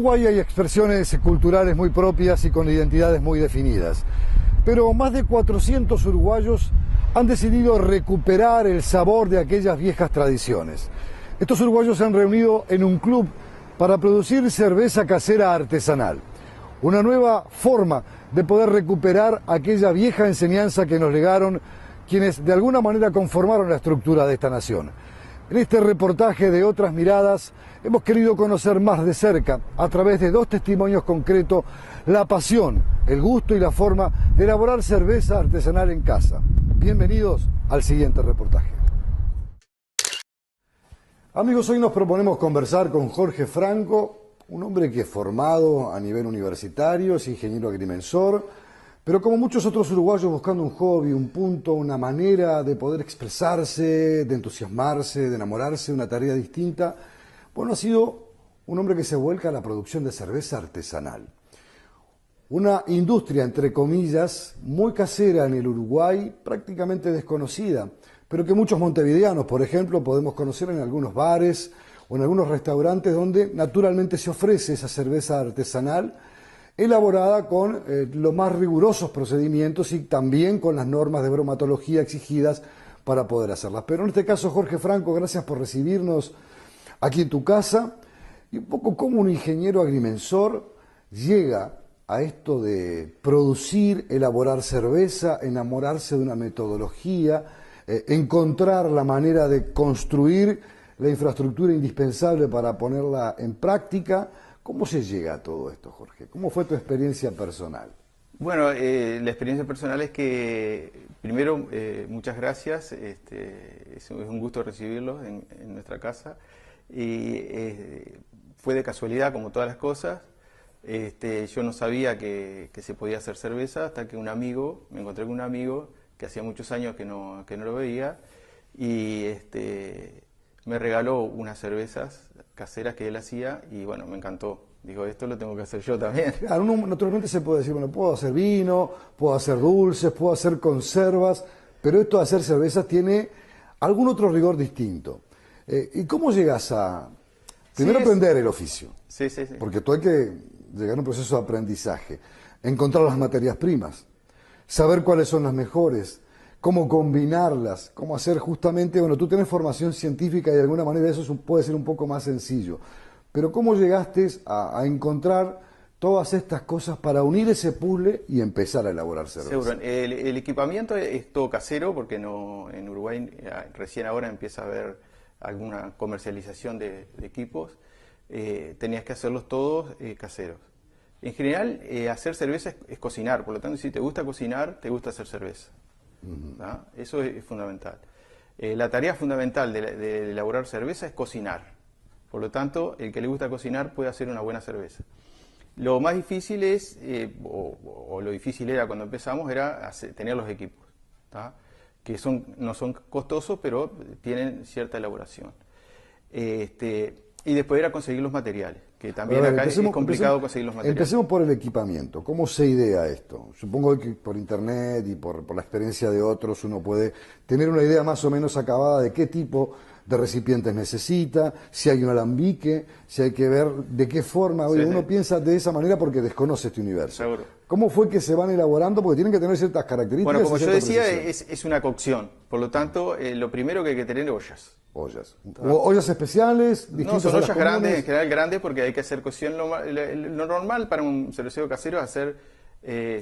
Uruguay hay expresiones culturales muy propias y con identidades muy definidas, pero más de 400 uruguayos han decidido recuperar el sabor de aquellas viejas tradiciones. Estos uruguayos se han reunido en un club para producir cerveza casera artesanal, una nueva forma de poder recuperar aquella vieja enseñanza que nos legaron quienes de alguna manera conformaron la estructura de esta nación. En este reportaje de Otras Miradas hemos querido conocer más de cerca, a través de dos testimonios concretos, la pasión, el gusto y la forma de elaborar cerveza artesanal en casa. Bienvenidos al siguiente reportaje. Amigos, hoy nos proponemos conversar con Jorge Franco, un hombre que es formado a nivel universitario, es ingeniero agrimensor, pero como muchos otros uruguayos buscando un hobby, un punto, una manera de poder expresarse, de entusiasmarse, de enamorarse de una tarea distinta, bueno, ha sido un hombre que se vuelca a la producción de cerveza artesanal. Una industria, entre comillas, muy casera en el Uruguay, prácticamente desconocida, pero que muchos montevideanos, por ejemplo, podemos conocer en algunos bares o en algunos restaurantes donde naturalmente se ofrece esa cerveza artesanal elaborada con los más rigurosos procedimientos y también con las normas de bromatología exigidas para poder hacerlas. Pero en este caso, Jorge Franco, gracias por recibirnos aquí en tu casa, y un poco como un ingeniero agrimensor llega a esto de producir, elaborar cerveza, enamorarse de una metodología, encontrar la manera de construir la infraestructura indispensable para ponerla en práctica. ¿Cómo se llega a todo esto, Jorge? ¿Cómo fue tu experiencia personal? Bueno, la experiencia personal es que, primero, muchas gracias, es un gusto recibirlos en nuestra casa, y fue de casualidad, como todas las cosas. Yo no sabía que se podía hacer cerveza hasta que me encontré con un amigo que hacía muchos años que no lo veía, y me regaló unas cervezas caseras que él hacía y bueno, me encantó. Digo, esto lo tengo que hacer yo también. Claro, uno naturalmente se puede decir, bueno, puedo hacer vino, puedo hacer dulces, puedo hacer conservas, pero esto de hacer cerveza tiene algún otro rigor distinto. ¿Y cómo llegas a, primero, aprender el oficio? Sí. Porque tú hay que llegar a un proceso de aprendizaje, encontrar las materias primas, saber cuáles son las mejores, cómo combinarlas, cómo hacer justamente, bueno, tú tienes formación científica y de alguna manera eso puede ser un poco más sencillo, pero ¿cómo llegaste a encontrar todas estas cosas para unir ese puzzle y empezar a elaborar cerveza? Seguro, el equipamiento es todo casero porque en Uruguay recién ahora empieza a haber alguna comercialización de equipos, tenías que hacerlos todos caseros. En general, hacer cerveza es cocinar, por lo tanto, si te gusta cocinar, te gusta hacer cerveza. ¿No? Eso es fundamental. La tarea fundamental de elaborar cerveza es cocinar. Por lo tanto, el que le gusta cocinar puede hacer una buena cerveza. Lo más difícil es, o lo difícil era cuando empezamos, era tener los equipos, ¿tá? Que no son costosos, pero tienen cierta elaboración. Y después era conseguir los materiales, que también acá es complicado conseguir los materiales. Empecemos por el equipamiento. ¿Cómo se idea esto? Supongo que por internet y por la experiencia de otros uno puede tener una idea más o menos acabada de qué tipo de recipientes necesita, si hay un alambique, si hay que ver de qué forma. Oye, uno piensa de esa manera porque desconoce este universo. Seguro. ¿Cómo fue que se van elaborando? Porque tienen que tener ciertas características. Bueno, como yo decía, es una cocción. Por lo tanto, lo primero que hay que tener es ollas. Ollas. ¿Ollas especiales? No, son ollas grandes, en general grandes, porque hay que hacer cocción. Lo normal para un cervecero casero es hacer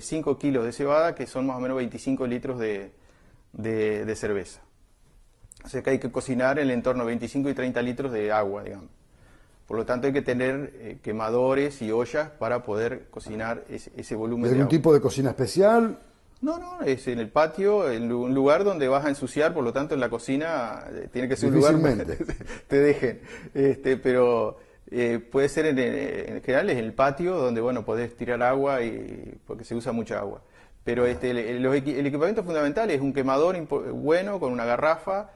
5 kilos de cebada, que son más o menos 25 litros de cerveza. O sea que hay que cocinar en el entorno de 25 y 30 litros de agua, digamos. Por lo tanto hay que tener quemadores y ollas para poder cocinar ese volumen de agua. ¿Algún tipo de cocina especial? No, es en el patio, en un lugar donde vas a ensuciar, por lo tanto en la cocina tiene que ser un lugar donde te dejen. Pero puede ser en general es en el patio donde bueno podés tirar agua porque se usa mucha agua. Pero el equipamiento fundamental es un quemador bueno con una garrafa,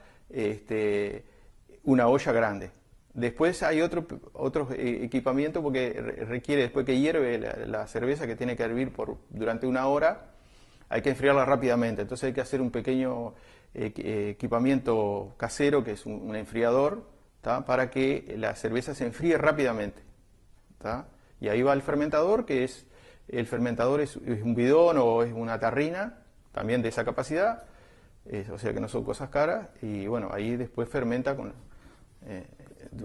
una olla grande. Después hay otro equipamiento porque requiere, después que hierve la cerveza, que tiene que hervir durante 1 hora, hay que enfriarla rápidamente. Entonces hay que hacer un pequeño equipamiento casero, que es un enfriador, ¿tá? Para que la cerveza se enfríe rápidamente, ¿tá? Y ahí va el fermentador, el fermentador es un bidón o es una tarrina, también de esa capacidad, o sea que no son cosas caras, y bueno, ahí después fermenta durante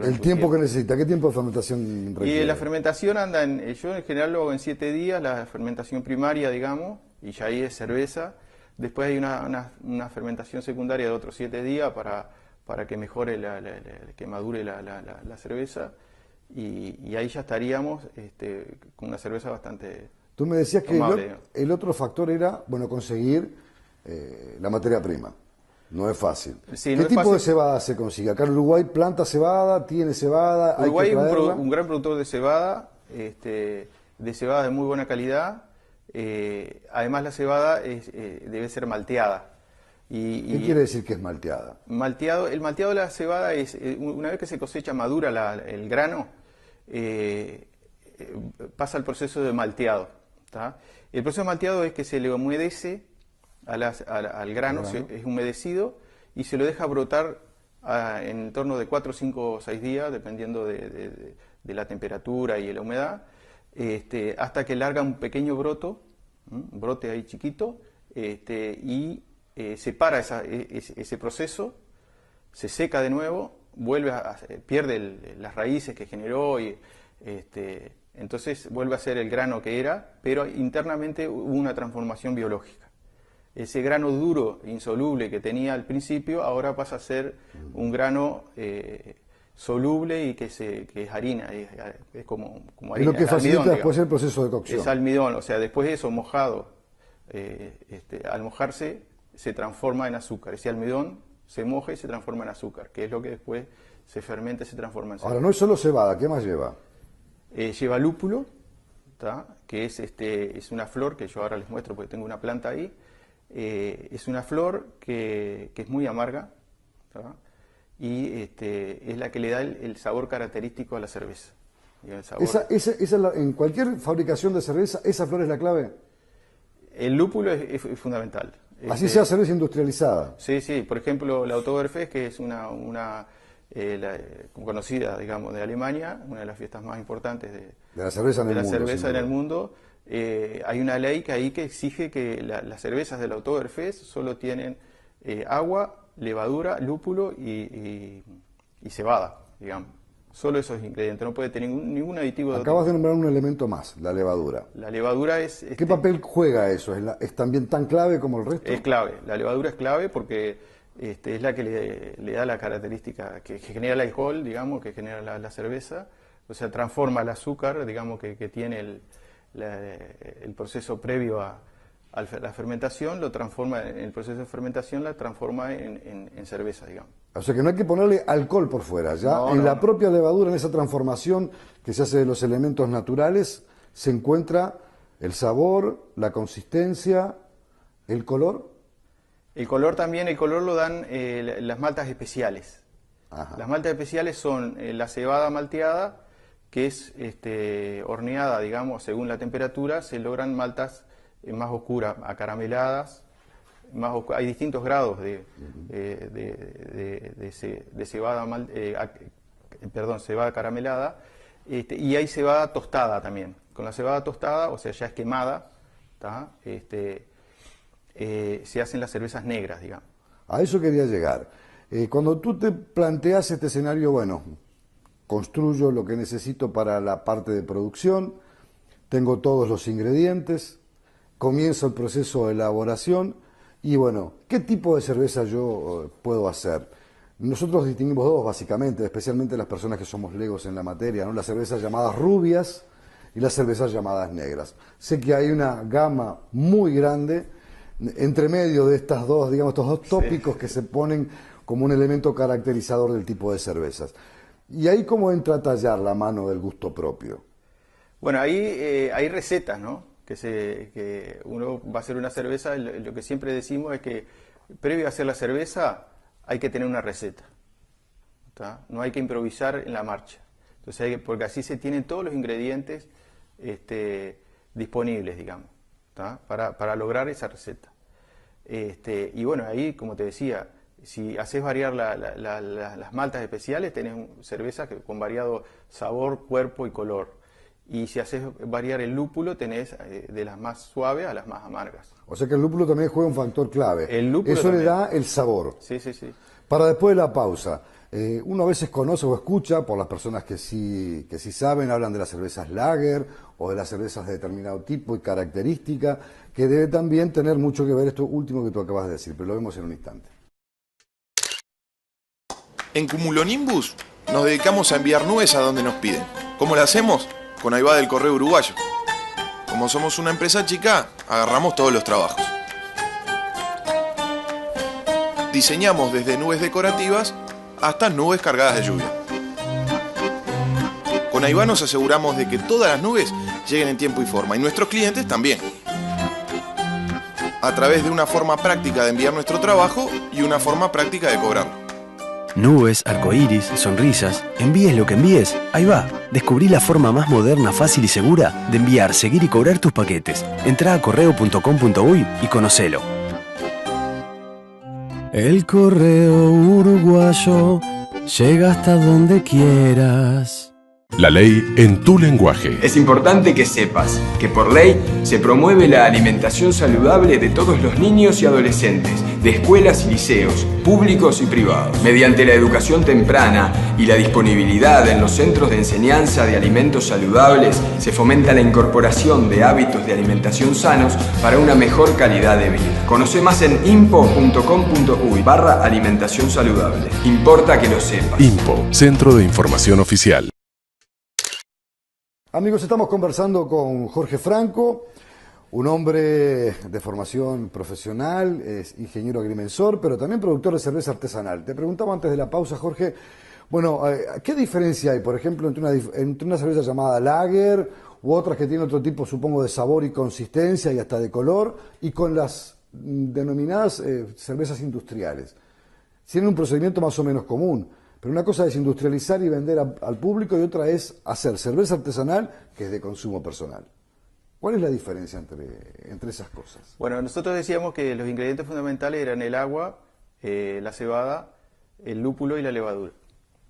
El un tiempo que necesita, ¿qué tiempo de fermentación requiere? Y la fermentación anda yo en general lo hago en 7 días, la fermentación primaria, digamos, y ya ahí es cerveza. Después hay una fermentación secundaria de otros 7 días para que mejore, que madure la cerveza, y ahí ya estaríamos con una cerveza bastante Tú me decías que tomable. el otro factor era, bueno, conseguir la materia prima. No es fácil. Sí, ¿Qué no es tipo de fácil. cebada se consigue? Acá en Uruguay planta cebada, tiene cebada, Uruguay hay que es traerla. un gran productor de cebada de muy buena calidad. Además la cebada debe ser malteada. ¿Qué quiere decir que es malteada? El malteado de la cebada es, una vez que se cosecha madura el grano, pasa el proceso de malteado. ¿Tá? El proceso de malteado es que se le humedece al grano, es humedecido y se lo deja brotar en torno de 4, 5 o 6 días, dependiendo de la temperatura y de la humedad, hasta que larga un pequeño un brote ahí chiquito, y se para ese proceso, se seca de nuevo, pierde las raíces que generó y entonces vuelve a ser el grano que era, pero internamente hubo una transformación biológica. Ese grano duro, insoluble que tenía al principio, ahora pasa a ser un grano soluble y que es harina, es como Es lo harina, que facilita almidón, después digamos. el proceso de cocción. Es almidón, o sea, después de eso mojado, al mojarse se transforma en azúcar. Ese almidón se moja y se transforma en azúcar, que es lo que después se fermenta y se transforma en Ahora, cerveza. no es solo cebada, ¿qué más lleva? Lleva lúpulo, ¿tá? Que es una flor que yo ahora les muestro porque tengo una planta ahí. Es una flor que es muy amarga, ¿tá? Y es la que le da el sabor característico a la cerveza. Y el sabor. En cualquier fabricación de cerveza, ¿esa flor es la clave? El lúpulo es fundamental. Así sea cerveza industrializada. Sí, sí. Por ejemplo, la Oktoberfest, que es conocida, digamos, de Alemania, una de las fiestas más importantes de la cerveza en el mundo. Hay una ley que exige que las cervezas de la Oktoberfest solo tienen agua, levadura, lúpulo y cebada, digamos. Solo esos ingredientes, no puede tener ningún aditivo de Acabas de nombrar un elemento más, la levadura. La levadura es... ¿Qué papel juega eso? ¿Es también tan clave como el resto? Es clave, la levadura es clave porque es la que le da la característica que genera el alcohol, digamos, que genera la cerveza, o sea, transforma el azúcar, digamos, que tiene el proceso previo a la fermentación, lo transforma en el proceso de fermentación, la transforma en cerveza, digamos. O sea que no hay que ponerle alcohol por fuera, ya No, en no, la no. propia levadura, en esa transformación que se hace de los elementos naturales, se encuentra el sabor, la consistencia, el color. El color también, el color lo dan las maltas especiales. Ajá. Las maltas especiales son la cebada malteada, que es horneada, digamos, según la temperatura, se logran maltas más oscuras, acarameladas. Hay distintos grados de cebada, cebada caramelada, y hay cebada tostada también. Con la cebada tostada, o sea, ya es quemada, ¿tá? Se hacen las cervezas negras, digamos. A eso quería llegar. Cuando tú te planteas este escenario, bueno, construyo lo que necesito para la parte de producción, tengo todos los ingredientes, comienzo el proceso de elaboración y bueno, ¿qué tipo de cerveza yo puedo hacer? Nosotros distinguimos dos básicamente, especialmente las personas que somos legos en la materia, ¿no? Las cervezas llamadas rubias y las cervezas llamadas negras. Sé que hay una gama muy grande entre medio de estas dos, digamos, estos dos tópicos que se ponen como un elemento caracterizador del tipo de cervezas. ¿Y ahí cómo entra a tallar la mano del gusto propio? Bueno, ahí hay recetas, ¿no? Que uno va a hacer una cerveza, lo que siempre decimos es que previo a hacer la cerveza hay que tener una receta, ¿tá? No hay que improvisar en la marcha. Entonces porque así se tienen todos los ingredientes disponibles, digamos, ¿tá? Para lograr esa receta. Y bueno, ahí, como te decía, si haces variar las maltas especiales, tenés cervezas con variado sabor, cuerpo y color. y si haces variar el lúpulo tenés de las más suaves a las más amargas. O sea que el lúpulo también juega un factor clave. El lúpulo Eso también le da el sabor. Sí, sí, sí. Para después de la pausa, uno a veces conoce o escucha, por las personas que sí saben, hablan de las cervezas lager o de las cervezas de determinado tipo y característica, que debe también tener mucho que ver esto último que tú acabas de decir, pero lo vemos en un instante. En Cumulonimbus nos dedicamos a enviar nubes a donde nos piden. ¿Cómo lo hacemos? Con Aivá del Correo Uruguayo. Como somos una empresa chica, agarramos todos los trabajos. Diseñamos desde nubes decorativas hasta nubes cargadas de lluvia. Con Aivá nos aseguramos de que todas las nubes lleguen en tiempo y forma, y nuestros clientes también. A través de una forma práctica de enviar nuestro trabajo y una forma práctica de cobrarlo. Nubes, arcoíris, sonrisas, envíes lo que envíes, ahí va. Descubrí la forma más moderna, fácil y segura de enviar, seguir y cobrar tus paquetes. Entrá a correo.com.uy y conocelo. El correo uruguayo llega hasta donde quieras. La ley en tu lenguaje. Es importante que sepas que por ley se promueve la alimentación saludable de todos los niños y adolescentes, de escuelas y liceos, públicos y privados. Mediante la educación temprana y la disponibilidad en los centros de enseñanza de alimentos saludables, se fomenta la incorporación de hábitos de alimentación sanos para una mejor calidad de vida. Conoce más en impo.com.uy/alimentación saludable. Importa que lo sepas. IMPO, Centro de Información Oficial. Amigos, estamos conversando con Jorge Franco, un hombre de formación profesional, es ingeniero agrimensor, pero también productor de cerveza artesanal. Te preguntaba antes de la pausa, Jorge, bueno, ¿qué diferencia hay, por ejemplo, entre una cerveza llamada lager u otras que tienen otro tipo, supongo, de sabor y consistencia y hasta de color, y con las denominadas cervezas industriales? Tienen un procedimiento más o menos común. Pero una cosa es industrializar y vender al público y otra es hacer cerveza artesanal que es de consumo personal. ¿Cuál es la diferencia entre esas cosas? Bueno, nosotros decíamos que los ingredientes fundamentales eran el agua, la cebada, el lúpulo y la levadura.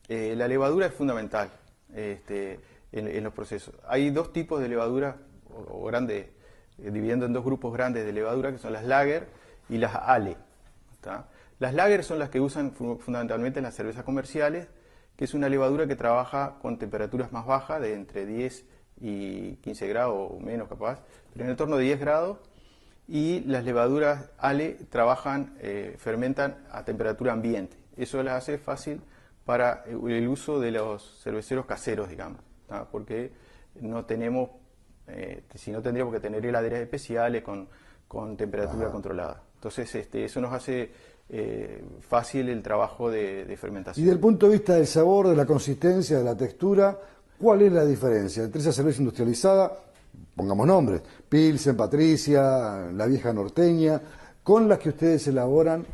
La levadura es fundamental en los procesos. Hay dos tipos de levadura, o grandes, dividiendo en dos grupos grandes de levadura, que son las lager y las ale. ¿Está? Las lager son las que usan fundamentalmente en las cervezas comerciales, que es una levadura que trabaja con temperaturas más bajas, de entre 10 y 15 grados o menos capaz, pero en el torno de 10 grados, y las levaduras ale fermentan a temperatura ambiente. Eso las hace fácil para el uso de los cerveceros caseros, digamos, ¿tá? Porque no tenemos, si no tendríamos que tener heladeras especiales con temperatura controlada. Entonces eso nos hace fácil el trabajo de fermentación. Y desde el punto de vista del sabor, de la consistencia, de la textura, ¿cuál es la diferencia entre esa cerveza industrializada, pongamos nombres, Pilsen, Patricia, la vieja norteña, con las que ustedes elaboran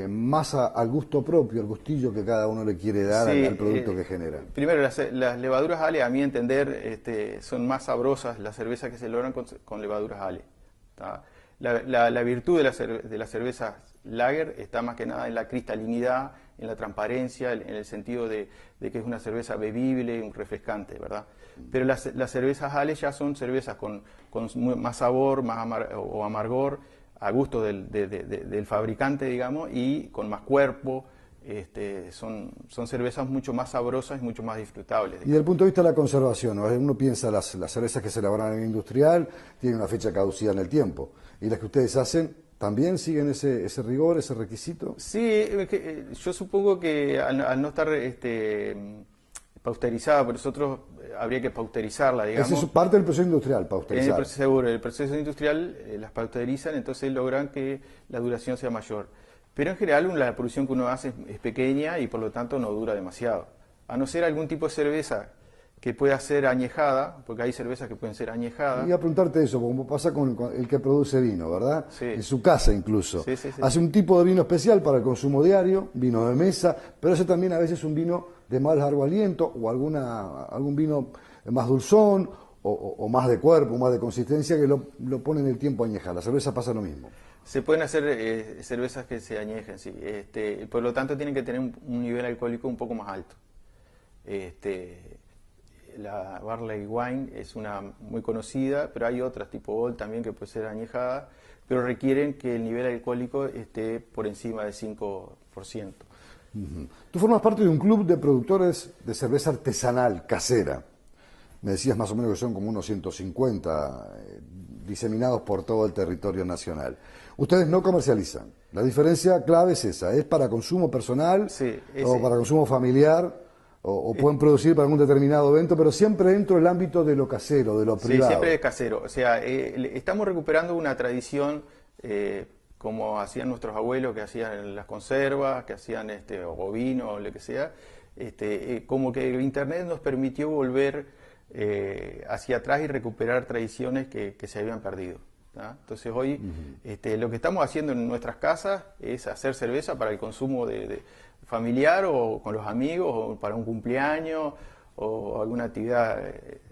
más al gusto propio, al gustillo que cada uno le quiere dar al producto que genera? Primero, las levaduras ale, a mi entender, son más sabrosas las cervezas que se elaboran con levaduras ale. ¿Tá? La virtud de las cervezas lager está más que nada en la cristalinidad, en la transparencia, en el sentido de que es una cerveza bebible, un refrescante, ¿verdad? Pero las cervezas ale ya son cervezas con más sabor, más amargor, a gusto del fabricante, digamos, y con más cuerpo. Son cervezas mucho más sabrosas y mucho más disfrutables. Y desde el punto de vista de la conservación, ¿no? Uno piensa las cervezas que se elaboran en industrial tienen una fecha caducida en el tiempo, y las que ustedes hacen también siguen ese rigor, ese requisito. Sí, yo supongo que al no estar pausterizada, por nosotros habría que pausterizarla, digamos. Esa es parte del proceso industrial, pausterizar. Seguro, el proceso industrial las pausterizan, entonces logran que la duración sea mayor. Pero en general la producción que uno hace es pequeña y por lo tanto no dura demasiado. A no ser algún tipo de cerveza que pueda ser añejada, porque hay cervezas que pueden ser añejadas. Y a preguntarte eso, como pasa con el que produce vino, ¿verdad? Sí. En su casa incluso. Sí, sí, sí. Hace un tipo de vino especial para el consumo diario, vino de mesa, pero hace también a veces un vino de más largo aliento o algún vino más dulzón o más de cuerpo, más de consistencia, que lo pone en el tiempo a añejar. La cerveza pasa lo mismo. Se pueden hacer cervezas que se añejen, sí. Por lo tanto tienen que tener un nivel alcohólico un poco más alto. la Barley Wine es una muy conocida, pero hay otras tipo Old también que puede ser añejada, pero requieren que el nivel alcohólico esté por encima del 5%. Tú formas parte de un club de productores de cerveza artesanal, casera. Me decías más o menos que son como unos 150 diseminados por todo el territorio nacional. Ustedes no comercializan. La diferencia clave es esa, ¿es para consumo personal o para consumo familiar? O pueden producir para algún determinado evento, pero siempre dentro del ámbito de lo casero, de lo privado. Sí, siempre es casero. O sea, estamos recuperando una tradición como hacían nuestros abuelos, que hacían las conservas, que hacían o vino o lo que sea. Como que el Internet nos permitió volver hacia atrás y recuperar tradiciones que se habían perdido. ¿tá? Entonces hoy lo que estamos haciendo en nuestras casas es hacer cerveza para el consumo familiar o con los amigos o para un cumpleaños o alguna actividad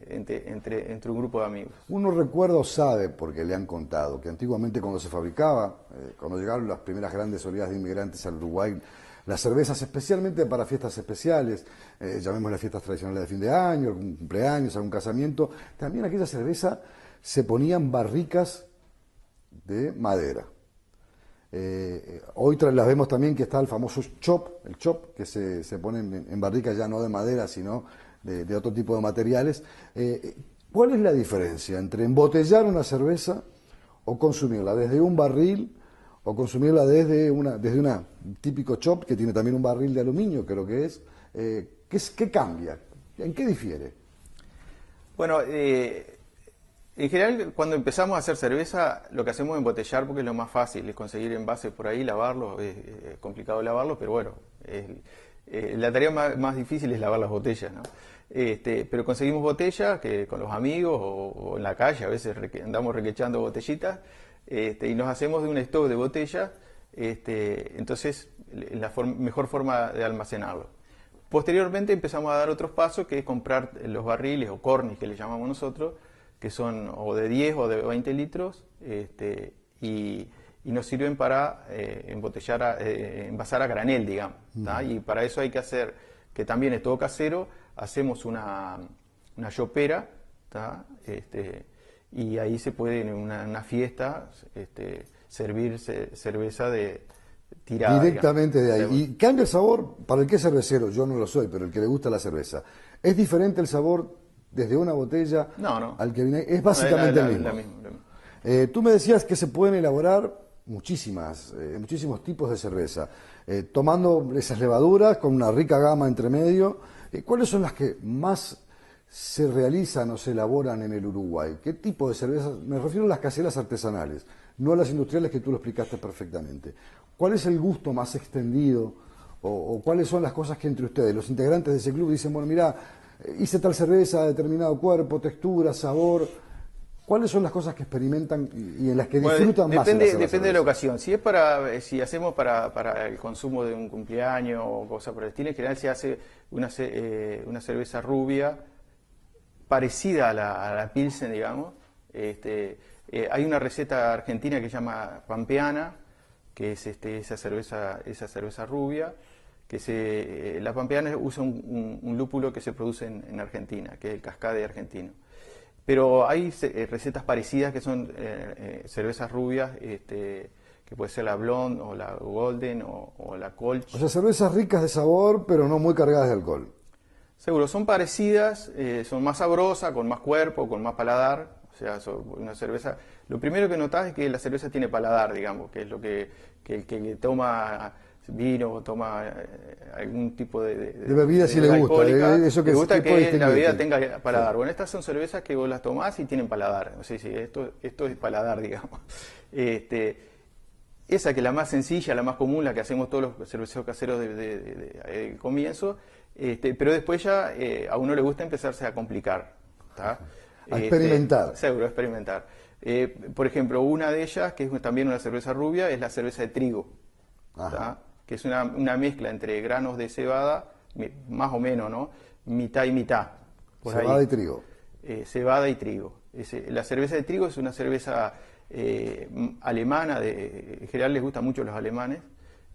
entre un grupo de amigos. Uno recuerda o sabe, porque le han contado, que antiguamente cuando se fabricaba, cuando llegaron las primeras grandes oleadas de inmigrantes al Uruguay, las cervezas especialmente para fiestas especiales, llamémoslas fiestas tradicionales de fin de año, algún cumpleaños, algún casamiento, también aquella cerveza se ponían barricas de madera. Hoy las vemos también que está el famoso el chop, que se pone en barricas ya no de madera, sino de otro tipo de materiales. ¿Cuál es la diferencia entre embotellar una cerveza o consumirla desde un barril o consumirla desde un típico chop que tiene también un barril de aluminio, creo que es? ¿Qué cambia? ¿En qué difiere? Bueno, en general, cuando empezamos a hacer cerveza, lo que hacemos es embotellar porque es lo más fácil, es conseguir envases por ahí, lavarlos, es complicado lavarlos, pero bueno, la tarea más difícil es lavar las botellas, ¿no? Pero conseguimos botellas que con los amigos o en la calle, a veces andamos requechando botellitas, y nos hacemos de un stock de botellas, entonces la mejor forma de almacenarlo. Posteriormente empezamos a dar otros pasos, que es comprar los barriles o cornis que le llamamos nosotros, que son o de 10 o de 20 litros, y nos sirven para envasar a granel, digamos. Y para eso hay que hacer, que también es todo casero, hacemos una yopera, y ahí se puede en una fiesta servir cerveza tirada. Directamente digamos. de ahí. ¿Y cambia el sabor? Para el que es cervecero, yo no lo soy, pero el que le gusta la cerveza, ¿es diferente el sabor desde una botella al que viene? Es básicamente el mismo. La misma. Tú me decías que se pueden elaborar muchísimos tipos de cerveza, tomando esas levaduras con una rica gama entre medio. ¿Cuáles son las que más se realizan o se elaboran en el Uruguay? ¿Qué tipo de cervezas? Me refiero a las caseras artesanales, no a las industriales, que tú lo explicaste perfectamente. ¿Cuál es el gusto más extendido o cuáles son las cosas que entre ustedes, los integrantes de ese club, dicen, bueno, mira, hice tal cerveza, determinado cuerpo, textura, sabor? ¿Cuáles son las cosas que experimentan y en las que disfrutan más? Depende de la ocasión. Si hacemos para el consumo de un cumpleaños o cosa por el estilo, en general se hace una cerveza rubia parecida a la Pilsen, digamos. Hay una receta argentina que se llama Pampeana, que es esa cerveza rubia, que la Pampeana usa un lúpulo que se produce en Argentina, que es el Cascade argentino. Pero hay recetas parecidas que son cervezas rubias, que puede ser la Blonde o la Golden o la Kolsch. O sea, cervezas ricas de sabor, pero no muy cargadas de alcohol. Seguro, son parecidas, son más sabrosas, con más cuerpo, con más paladar. O sea, una cerveza. Lo primero que notas es que la cerveza tiene paladar, digamos, que es lo que el que toma vino o toma algún tipo de bebida, si le gusta. Eso que le gusta que la bebida tenga paladar. Sí. Bueno, estas son cervezas que vos las tomás y tienen paladar. Sí, esto es paladar, digamos. Esa que es la más sencilla, la más común, la que hacemos todos los cerveceros caseros del comienzo, pero después ya a uno le gusta empezarse a complicar. ¿Tá? A experimentar. Seguro, a experimentar. Por ejemplo, una de ellas, que es también una cerveza rubia, es la cerveza de trigo. Que es una mezcla entre granos de cebada, más o menos, ¿no? Mitad y mitad. Cebada y trigo. Cebada y trigo. La cerveza de trigo es una cerveza alemana, en general les gusta mucho a los alemanes,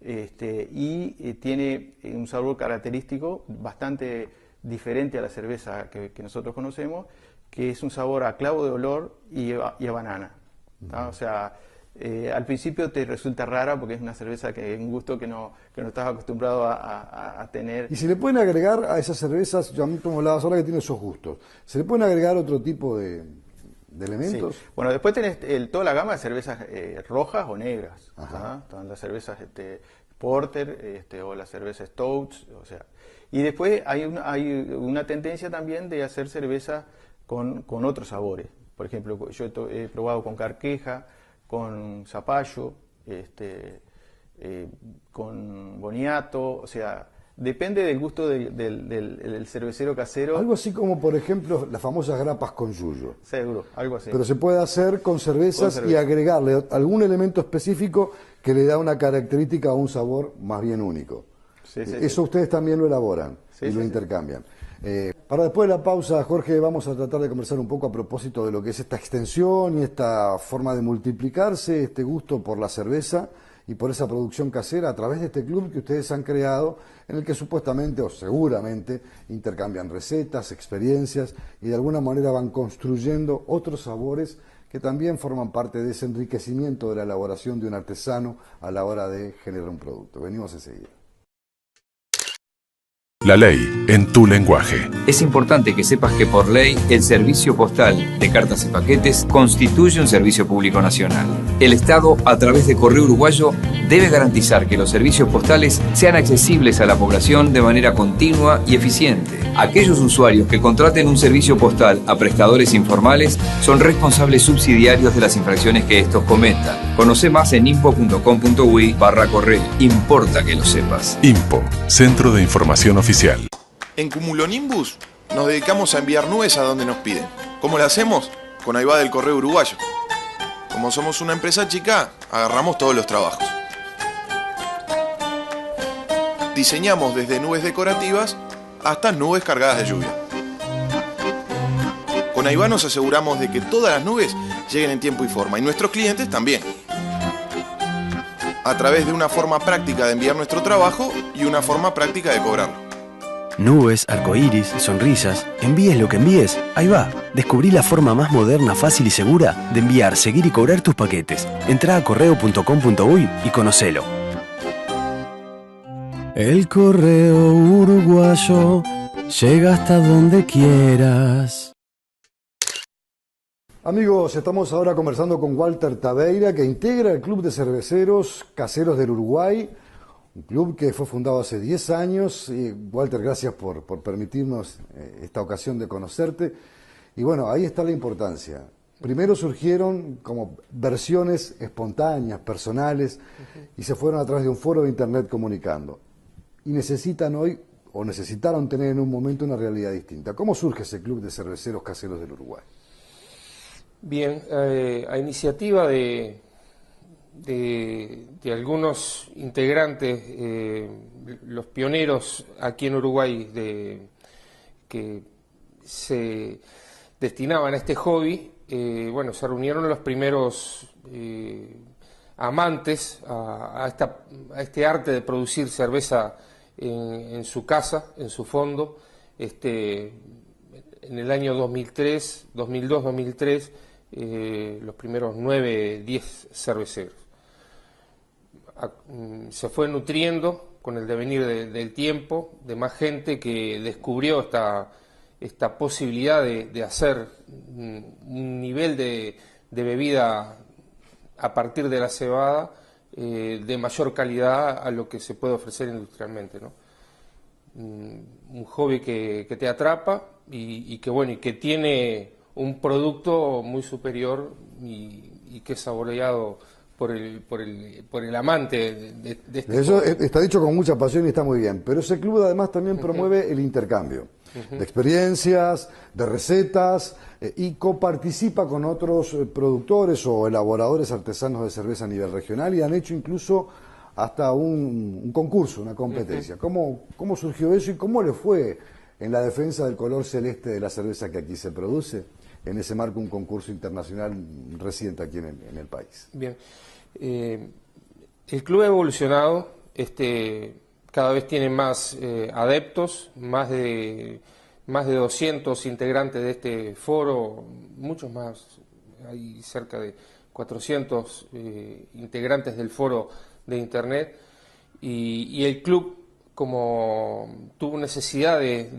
y tiene un sabor característico bastante diferente a la cerveza que nosotros conocemos, que es un sabor a clavo de olor y a banana. O sea, al principio te resulta rara porque es una cerveza que un gusto que no estás acostumbrado a tener. Y se le pueden agregar a esas cervezas, ya como hablabas ahora que tiene esos gustos, ¿se le pueden agregar otro tipo de elementos? Sí. Bueno, después tenés toda la gama de cervezas rojas o negras. Están las cervezas Porter o las cervezas Stouts, o sea. Y después hay una tendencia también de hacer cerveza con otros sabores. Por ejemplo, yo he probado con carqueja, con zapallo, con boniato, o sea, depende del gusto del cervecero casero. Algo así como, por ejemplo, las famosas grapas con yuyo. Seguro, algo así. Pero se puede hacer con cervezas y agregarle algún elemento específico que le da una característica o un sabor más bien único. Eso ustedes también lo elaboran y lo intercambian. Para después de la pausa, Jorge, vamos a tratar de conversar un poco a propósito de lo que es esta extensión y esta forma de multiplicarse, este gusto por la cerveza y por esa producción casera a través de este club que ustedes han creado, en el que supuestamente o seguramente intercambian recetas, experiencias y de alguna manera van construyendo otros sabores que también forman parte de ese enriquecimiento de la elaboración de un artesano a la hora de generar un producto. Venimos enseguida. La ley en tu lenguaje. Es importante que sepas que por ley el servicio postal de cartas y paquetes constituye un servicio público nacional. El Estado, a través de Correo Uruguayo, debe garantizar que los servicios postales sean accesibles a la población de manera continua y eficiente. Aquellos usuarios que contraten un servicio postal a prestadores informales son responsables subsidiarios de las infracciones que estos cometan. Conoce más en impo.com.uy/correo. Importa que lo sepas. IMPO, Centro de Información Oficial. En Cumulonimbus nos dedicamos a enviar nubes a donde nos piden. ¿Cómo lo hacemos? Con Aivá del Correo Uruguayo. Como somos una empresa chica, agarramos todos los trabajos. Diseñamos desde nubes decorativas hasta nubes cargadas de lluvia. Con Aivá nos aseguramos de que todas las nubes lleguen en tiempo y forma, y nuestros clientes también. A través de una forma práctica de enviar nuestro trabajo y una forma práctica de cobrarlo. Nubes, arcoíris, sonrisas, envíes lo que envíes, ahí va. Descubrí la forma más moderna, fácil y segura de enviar, seguir y cobrar tus paquetes. Entrá a correo.com.uy y conocelo. El correo uruguayo llega hasta donde quieras. Amigos, estamos ahora conversando con Walter Tabeira, que integra el Club de Cerveceros Caseros del Uruguay, un club que fue fundado hace 10 años. Y Walter, gracias por permitirnos esta ocasión de conocerte. Y bueno, ahí está la importancia. Primero surgieron como versiones espontáneas, personales, y se fueron a través de un foro de internet comunicando. Y necesitan hoy, o necesitaron tener en un momento, una realidad distinta. ¿Cómo surge ese Club de Cerveceros Caseros del Uruguay? Bien, a iniciativa de algunos integrantes, los pioneros aquí en Uruguay que se destinaban a este hobby, bueno, se reunieron los primeros amantes a este arte de producir cerveza en su casa, en su fondo, en el año 2003, 2002-2003, los primeros 9, 10 cerveceros. Se fue nutriendo con el devenir del tiempo de más gente que descubrió esta posibilidad de hacer un nivel de bebida a partir de la cebada de mayor calidad a lo que se puede ofrecer industrialmente, ¿no? Un hobby que te atrapa y que tiene un producto muy superior y que es saboreado por el amante de este Eso hobby. está dicho con mucha pasión y está muy bien, pero ese club además también promueve el intercambio de experiencias, de recetas, y coparticipa con otros productores o elaboradores artesanos de cerveza a nivel regional, y han hecho incluso hasta un concurso, una competencia. ¿Cómo surgió eso y cómo le fue en la defensa del color celeste de la cerveza que aquí se produce? En ese marco, un concurso internacional reciente aquí en el país. Bien, el club ha evolucionado cada vez tiene más adeptos, más de 200 integrantes de este foro, muchos más, hay cerca de 400 integrantes del foro de Internet, y el club, como tuvo necesidad de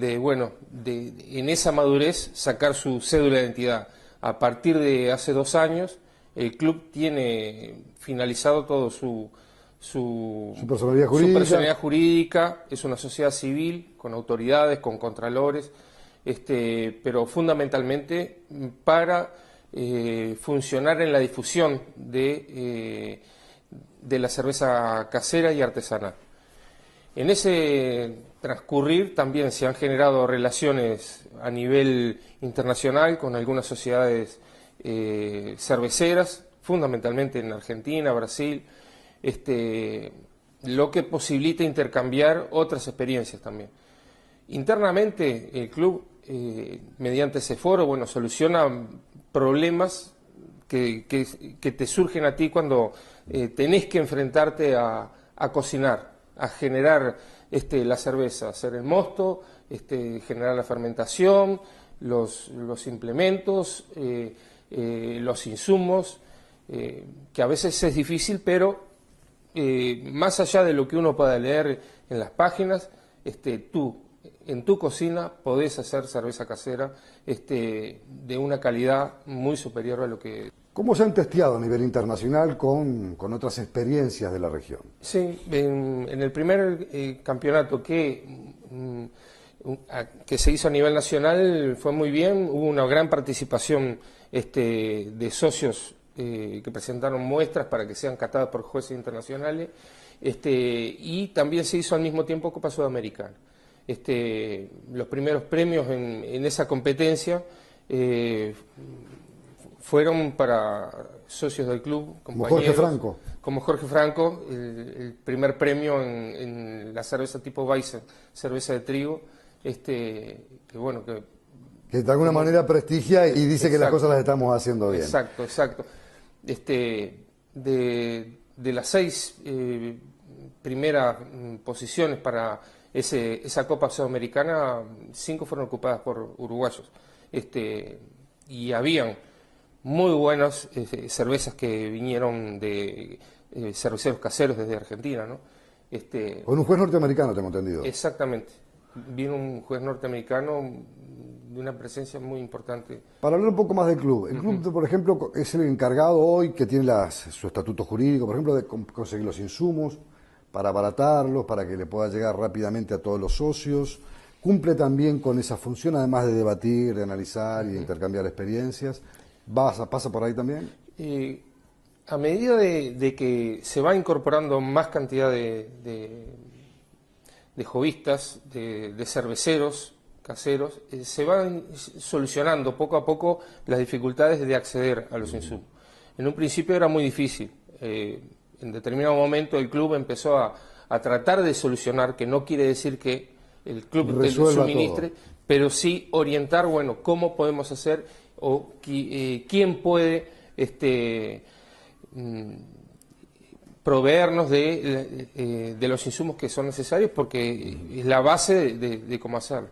en esa madurez sacar su cédula de identidad. A partir de hace 2 años, el club tiene finalizado todo su personalidad jurídica, es una sociedad civil con autoridades, con contralores, pero fundamentalmente para funcionar en la difusión de la cerveza casera y artesanal. En ese transcurrir también se han generado relaciones a nivel internacional con algunas sociedades cerveceras, fundamentalmente en Argentina, Brasil, lo que posibilita intercambiar otras experiencias también. Internamente el club, mediante ese foro, soluciona problemas que te surgen a ti cuando tenés que enfrentarte a cocinar, a generar la cerveza, hacer el mosto, generar la fermentación, los implementos, los insumos, que a veces es difícil, pero más allá de lo que uno pueda leer en las páginas, tú en tu cocina podés hacer cerveza casera de una calidad muy superior a lo que... ¿Cómo se han testeado a nivel internacional con otras experiencias de la región? Sí, en el primer campeonato que se hizo a nivel nacional fue muy bien, hubo una gran participación de socios que presentaron muestras para que sean catadas por jueces internacionales, y también se hizo al mismo tiempo Copa Sudamericana. Los primeros premios en esa competencia fueron para socios del club, como Jorge Franco. Como Jorge Franco, el primer premio en la cerveza tipo Weizen, cerveza de trigo, que de alguna manera prestigia y dice que las cosas las estamos haciendo bien. Exacto. De las 6 primeras posiciones para esa Copa Sudamericana, 5 fueron ocupadas por uruguayos. Y habían muy buenas cervezas que vinieron de cerveceros caseros desde Argentina, ¿no? Con un juez norteamericano, tengo entendido. Exactamente. Vino un juez norteamericano de una presencia muy importante. Para hablar un poco más del club. El club, por ejemplo, es el encargado hoy, que tiene su estatuto jurídico, por ejemplo, de conseguir los insumos, para abaratarlos, para que le pueda llegar rápidamente a todos los socios. Cumple también con esa función, además de debatir, de analizar y de intercambiar experiencias. ¿Pasa por ahí también? A medida de que se va incorporando más cantidad de jovistas, de cerveceros caseros, se van solucionando poco a poco las dificultades de acceder a los insumos. En un principio era muy difícil. En determinado momento el club empezó a tratar de solucionar, que no quiere decir que el club te suministre, todo, pero sí orientar, cómo podemos hacer o quién puede proveernos de los insumos que son necesarios, porque es la base de cómo hacerlo.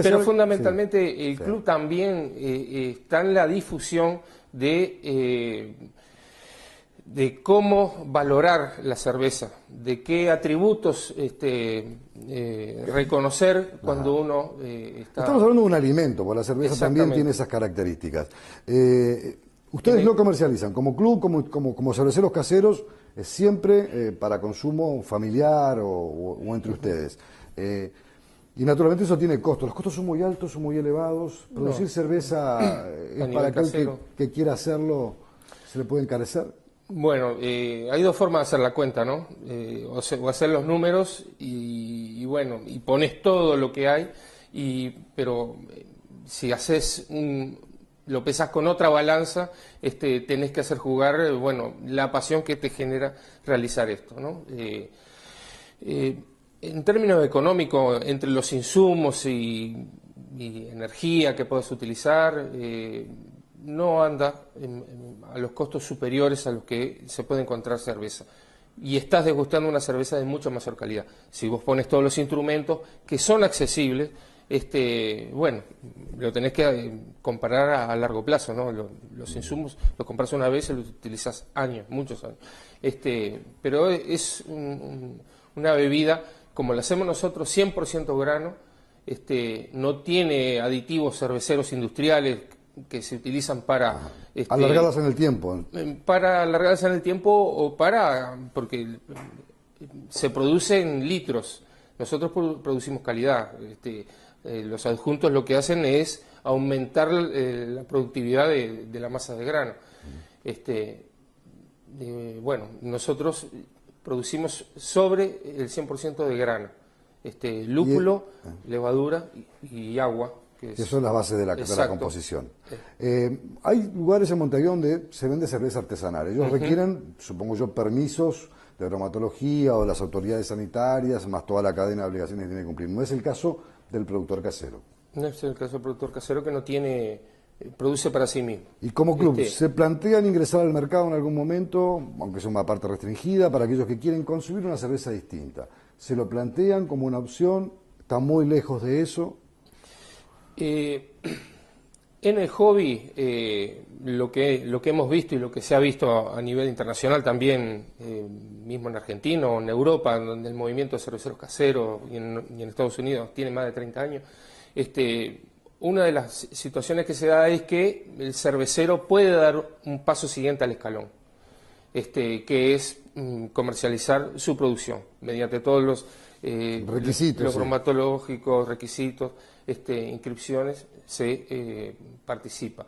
Pero fundamentalmente el club también está en la difusión de cómo valorar la cerveza, de qué atributos reconocer cuando uno está... Estamos hablando de un alimento, porque la cerveza también tiene esas características. Ustedes lo comercializan como club, como cerveceros caseros, siempre para consumo familiar o entre ustedes. Y naturalmente eso tiene costos. Los costos son muy altos, son muy elevados. Producir cerveza es para aquel que quiera hacerlo, ¿se le puede encarecer? Bueno, hay dos formas de hacer la cuenta, ¿no? O hacer los números y pones todo lo que hay, pero si haces lo pesás con otra balanza, tenés que hacer jugar, la pasión que te genera realizar esto, ¿no? En términos económicos, entre los insumos y energía que puedes utilizar, no anda a los costos superiores a los que se puede encontrar cerveza. y estás degustando una cerveza de mucha mayor calidad. Si vos pones todos los instrumentos que son accesibles, bueno, lo tenés que comparar a largo plazo, ¿no? Los insumos los compras una vez y los utilizas años, muchos años. Pero es una bebida, como la hacemos nosotros, 100% grano, no tiene aditivos cerveceros industriales que se utilizan para... alargarlas en el tiempo. Para alargarlas en el tiempo o porque se producen litros. Nosotros producimos calidad. Los adjuntos lo que hacen es aumentar la productividad de la masa de grano. Bueno, nosotros producimos sobre el 100% de grano. Lúpulo, levadura y agua. Que son las bases de la composición. Hay lugares en Montevideo donde se vende cerveza artesanal. Ellos requieren, supongo yo, permisos de aromatología o de las autoridades sanitarias, más toda la cadena de obligaciones que tiene que cumplir. No es el caso del productor casero. No es el caso del productor casero, que no tiene, produce para sí mismo. Y como club, ¿se plantean ingresar al mercado en algún momento, aunque sea una parte restringida, para aquellos que quieren consumir una cerveza distinta? ¿Se lo plantean como una opción? ¿Está muy lejos de eso? En el hobby, lo que hemos visto y lo que se ha visto a nivel internacional también, mismo en Argentina o en Europa, donde el movimiento de cerveceros caseros y en Estados Unidos tiene más de 30 años, una de las situaciones que se da es que el cervecero puede dar un paso siguiente al escalón, que es comercializar su producción mediante todos los requisitos, los bromatológicos, requisitos, inscripciones, se participa.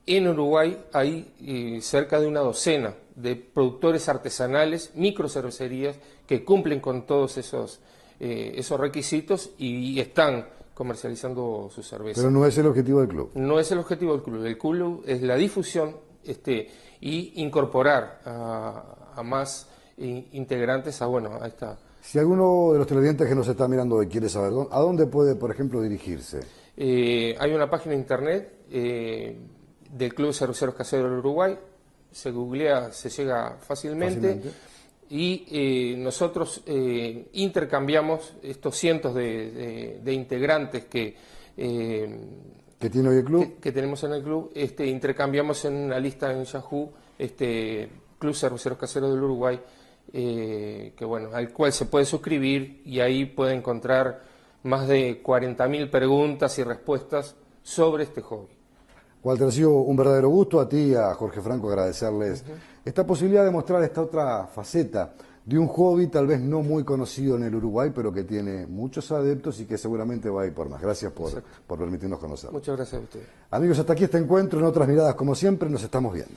En Uruguay hay cerca de una docena de productores artesanales, microcervecerías, que cumplen con todos esos requisitos y están comercializando su cerveza. Pero no es el objetivo del club. No es el objetivo del club. El club es la difusión y incorporar a más integrantes a esta... Si alguno de los televidentes que nos está mirando hoy quiere saber a dónde puede, por ejemplo, dirigirse. Hay una página de internet del Club Cerveceros Caseros del Uruguay, se googlea, se llega fácilmente. Y nosotros intercambiamos estos cientos de integrantes que tiene hoy el club, que tenemos en el club, intercambiamos en una lista en Yahoo, Club Cerveceros Caseros del Uruguay, al cual se puede suscribir y ahí puede encontrar más de 40.000 preguntas y respuestas sobre este hobby. Walter, ha sido un verdadero gusto a ti y a Jorge Franco agradecerles esta posibilidad de mostrar esta otra faceta de un hobby tal vez no muy conocido en el Uruguay, pero que tiene muchos adeptos y que seguramente va a ir por más. Gracias por permitirnos conocerlo. Muchas gracias a ustedes. Amigos, hasta aquí este encuentro. En otras miradas, como siempre, nos estamos viendo.